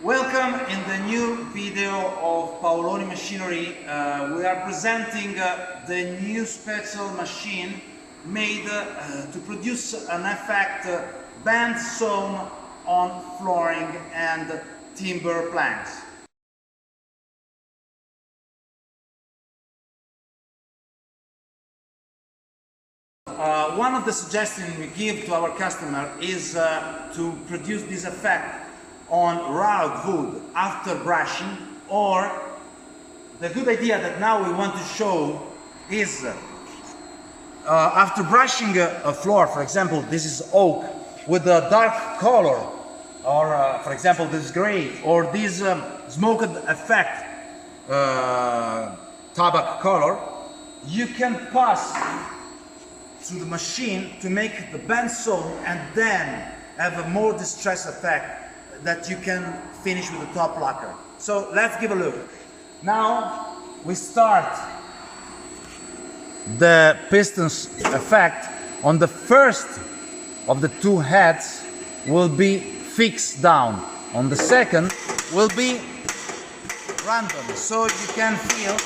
Welcome in the new video of Paoloni machinery. We are presenting the new special machine made to produce an effect bandsawn on flooring and timber planks. One of the suggestions we give to our customer is to produce this effect on raw wood after brushing, or the good idea that now we want to show is after brushing a floor, for example, this is oak with a dark color, or for example this is gray, or this smoked effect tobacco color, you can pass through the machine to make the bandsawn and then have a more distress effect that you can finish with the top lacquer. So let's give a look. Now we start the pistons effect on the first of the two heads will be fixed down. On the second will be random. So you can feel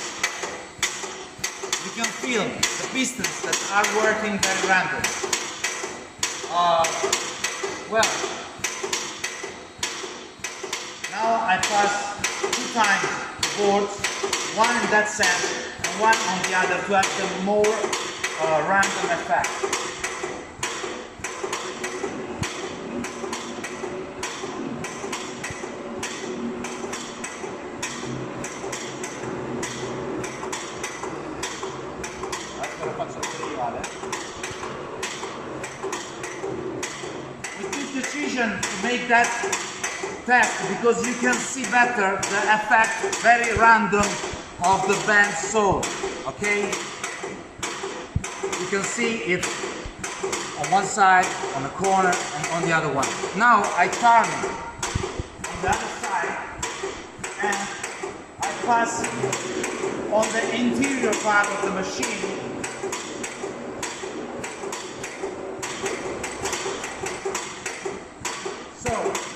the pistons that are working very random. Now I pass two times the boards, one in that sense and one on the other to have the more random effect. We took the decision to make that test because you can see better the effect, very random, of the bandsawn. Okay, you can see it on one side, on the corner, and on the other one. Now I turn on the other side and I pass on the interior part of the machine.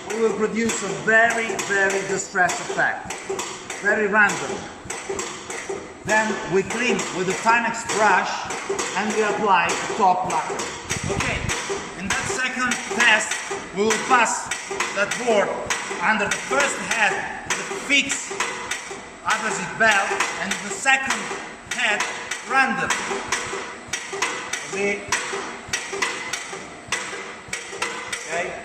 We will produce a very distressed effect, very random. Then we clean with the Tinex brush and we apply a top lacquer. Okay, in that second test we will pass that board under the first head with a fixed adhesive belt and the second head random. See? Okay.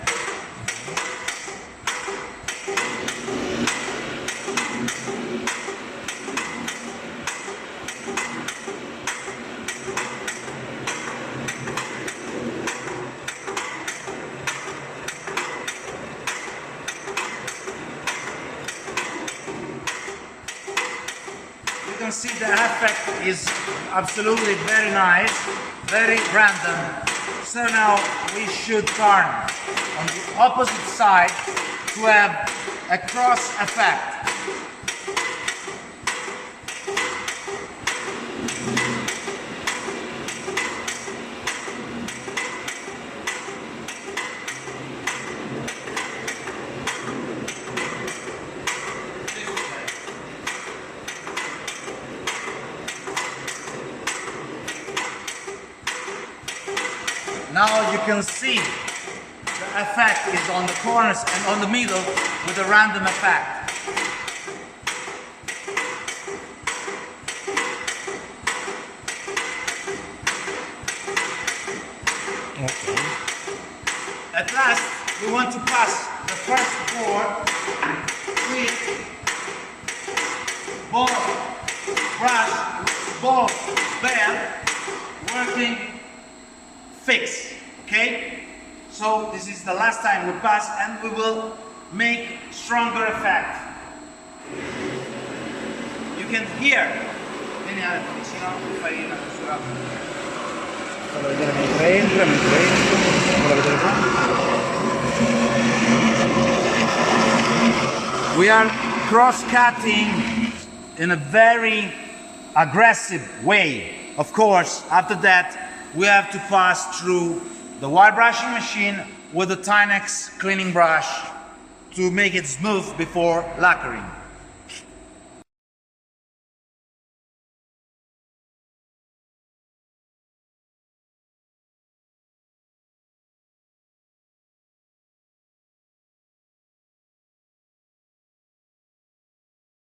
You can see the effect is absolutely very nice, very random. So now we should turn on the opposite side to have a cross effect. Now you can see the effect is on the corners and on the middle with a random effect. Okay. At last, we want to pass the first board with both brush, both belt working fix. Okay, so this is the last time we pass and we will make stronger effect. You can hear we are cross-cutting in a very aggressive way. Of course, after that we have to pass through the wire brushing machine with the Tinex cleaning brush to make it smooth before lacquering.